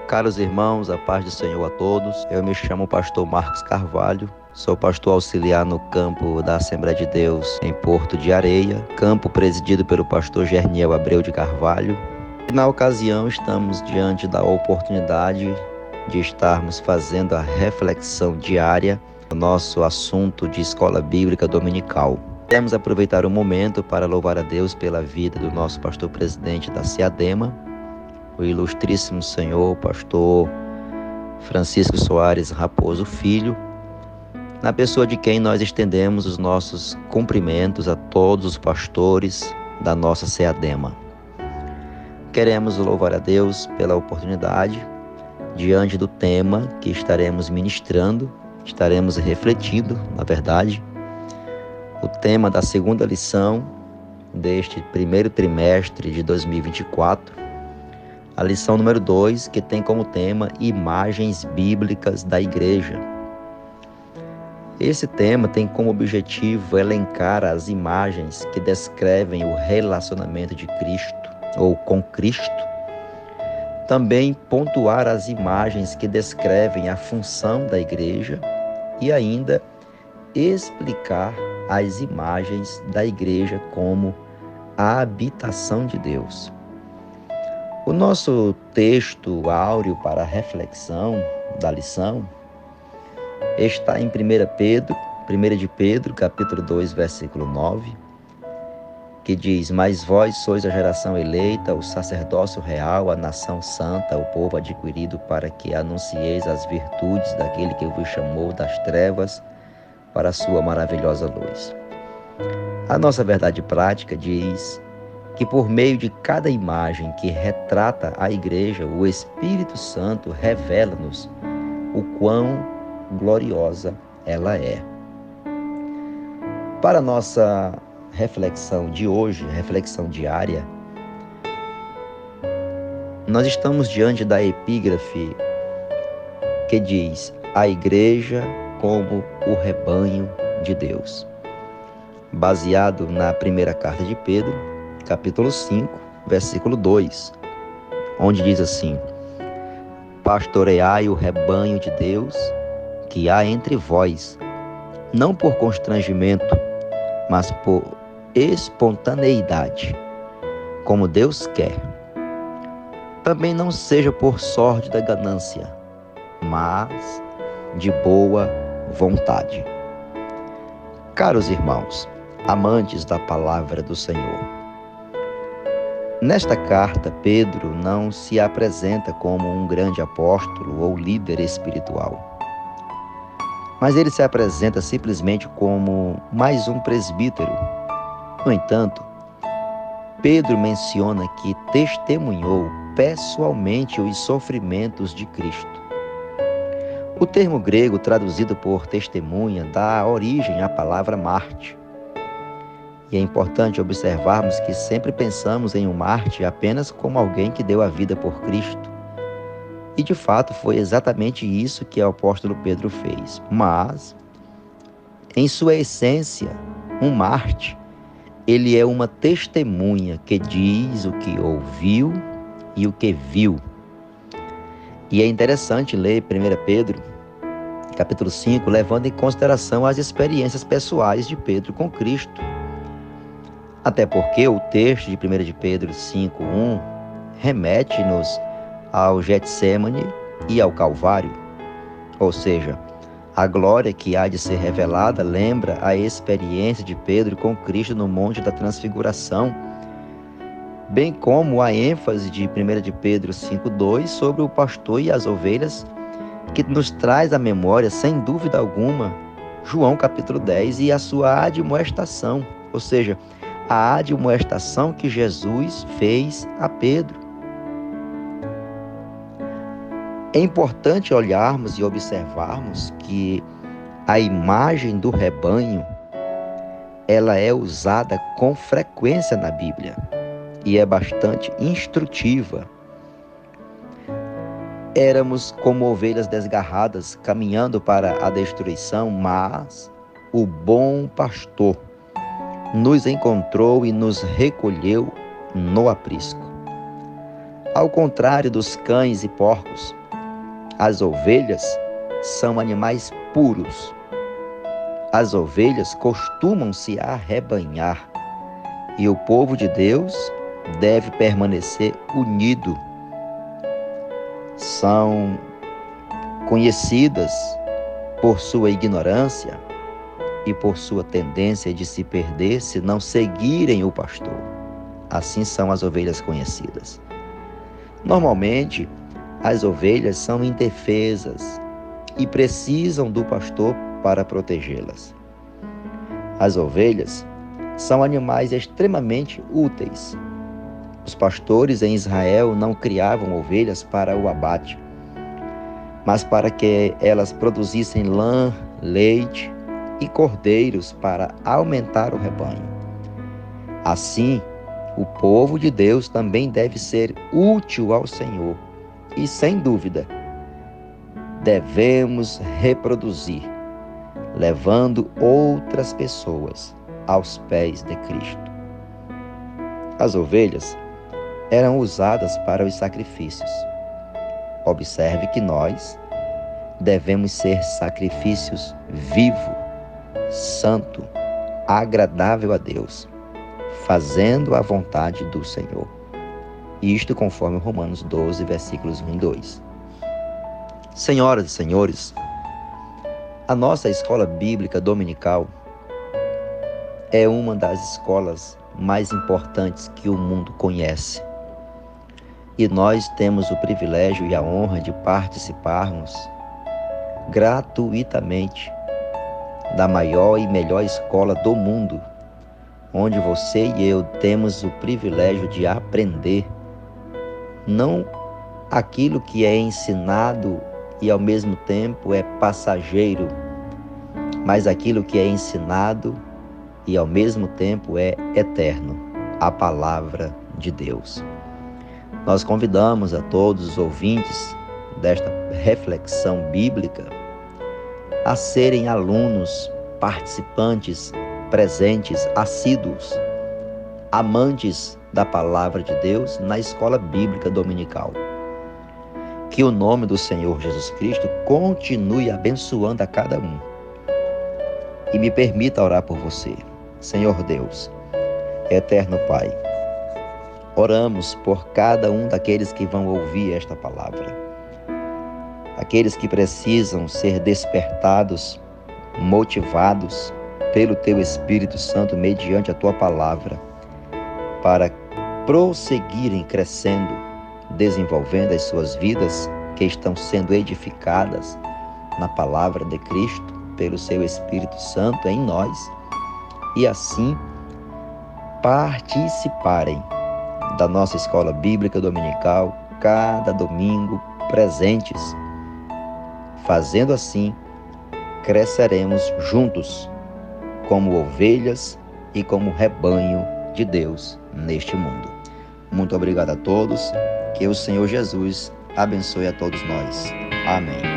Caros irmãos, a paz do Senhor a todos. Eu me chamo pastor Marcos Carvalho, sou pastor auxiliar no campo da Assembleia de Deus em Porto de Areia, campo presidido pelo pastor Gerniel Abreu de Carvalho. E na ocasião estamos diante da oportunidade de estarmos fazendo a reflexão diária do nosso assunto de escola bíblica dominical. Queremos aproveitar o momento para louvar a Deus pela vida do nosso pastor presidente da SEADEMA, o ilustríssimo senhor pastor Francisco Soares Raposo Filho, na pessoa de quem nós estendemos os nossos cumprimentos a todos os pastores da nossa SEADEMA. Queremos louvar a Deus pela oportunidade, diante do tema que estaremos ministrando, estaremos refletindo, na verdade, o tema da segunda lição deste primeiro trimestre de 2024, a lição número 2, que tem como tema Imagens Bíblicas da Igreja. Esse tema tem como objetivo elencar as imagens que descrevem o relacionamento de Cristo ou com Cristo. Também pontuar as imagens que descrevem a função da igreja e ainda explicar as imagens da igreja como a habitação de Deus. O nosso texto áureo para a reflexão da lição está em 1 de Pedro, capítulo 2, versículo 9, que diz: Mas vós sois a geração eleita, o sacerdócio real, a nação santa, o povo adquirido, para que anuncieis as virtudes daquele que vos chamou das trevas para a sua maravilhosa luz. A nossa verdade prática diz que por meio de cada imagem que retrata a igreja, o Espírito Santo revela-nos o quão gloriosa ela é. Para a nossa reflexão de hoje, reflexão diária, nós estamos diante da epígrafe que diz: a igreja como o rebanho de Deus, baseado na primeira carta de Pedro, capítulo 5, versículo 2, onde diz assim: Pastoreai o rebanho de Deus que há entre vós, não por constrangimento, mas por espontaneidade, como Deus quer. Também não seja por sorte da ganância, mas de boa vontade. Caros irmãos, amantes da palavra do Senhor, nesta carta, Pedro não se apresenta como um grande apóstolo ou líder espiritual, mas ele se apresenta simplesmente como mais um presbítero. No entanto, Pedro menciona que testemunhou pessoalmente os sofrimentos de Cristo. O termo grego traduzido por testemunha dá origem à palavra mártir. E é importante observarmos que sempre pensamos em um mártir apenas como alguém que deu a vida por Cristo. E de fato foi exatamente isso que o apóstolo Pedro fez. Mas, em sua essência, um mártir, ele é uma testemunha que diz o que ouviu e o que viu. E é interessante ler 1 Pedro, capítulo 5, levando em consideração as experiências pessoais de Pedro com Cristo. Até porque o texto de 1 de Pedro 5:1 remete-nos ao Getsêmani e ao Calvário. Ou seja, a glória que há de ser revelada lembra a experiência de Pedro com Cristo no Monte da Transfiguração, bem como a ênfase de 1 de Pedro 5:2 sobre o pastor e as ovelhas, que nos traz à memória, sem dúvida alguma, João capítulo 10 e a sua admoestação, ou seja, a admoestação que Jesus fez a Pedro. É importante olharmos e observarmos que a imagem do rebanho, ela é usada com frequência na Bíblia. e é bastante instrutiva. Éramos como ovelhas desgarradas, caminhando para a destruição, mas o bom pastor nos encontrou e nos recolheu no aprisco. Ao contrário dos cães e porcos, as ovelhas são animais puros. As ovelhas costumam se arrebanhar e o povo de Deus deve permanecer unido. São conhecidas por sua ignorância e por sua tendência de se perder se não seguirem o pastor. Assim são as ovelhas conhecidas. Normalmente, as ovelhas são indefesas e precisam do pastor para protegê-las. As ovelhas são animais extremamente úteis. Os pastores em Israel não criavam ovelhas para o abate, mas para que elas produzissem lã, leite e cordeiros para aumentar o rebanho. Assim, o povo de Deus também deve ser útil ao Senhor e, sem dúvida, devemos reproduzir, levando outras pessoas aos pés de Cristo. As ovelhas eram usadas para os sacrifícios. Observe que nós devemos ser sacrifícios vivo, santo, agradável a Deus, fazendo a vontade do Senhor. Isto conforme Romanos 12, versículos 1 e 2. Senhoras e senhores, a nossa escola bíblica dominical é uma das escolas mais importantes que o mundo conhece. E nós temos o privilégio e a honra de participarmos gratuitamente da maior e melhor escola do mundo, onde você e eu temos o privilégio de aprender não aquilo que é ensinado e ao mesmo tempo é passageiro, mas aquilo que é ensinado e ao mesmo tempo é eterno, a palavra de Deus. Nós convidamos a todos os ouvintes desta reflexão bíblica a serem alunos, participantes, presentes, assíduos, amantes da palavra de Deus na escola bíblica dominical. Que o nome do Senhor Jesus Cristo continue abençoando a cada um. E me permita orar por você. Senhor Deus, eterno Pai, oramos por cada um daqueles que vão ouvir esta palavra. Aqueles que precisam ser despertados, motivados pelo Teu Espírito Santo mediante a Tua palavra, para prosseguirem crescendo, desenvolvendo as suas vidas que estão sendo edificadas na palavra de Cristo pelo Seu Espírito Santo em nós, e assim participarem da nossa escola bíblica dominical cada domingo presentes. Fazendo assim, cresceremos juntos como ovelhas e como rebanho de Deus neste mundo. Muito obrigado a todos. Que o Senhor Jesus abençoe a todos nós. Amém.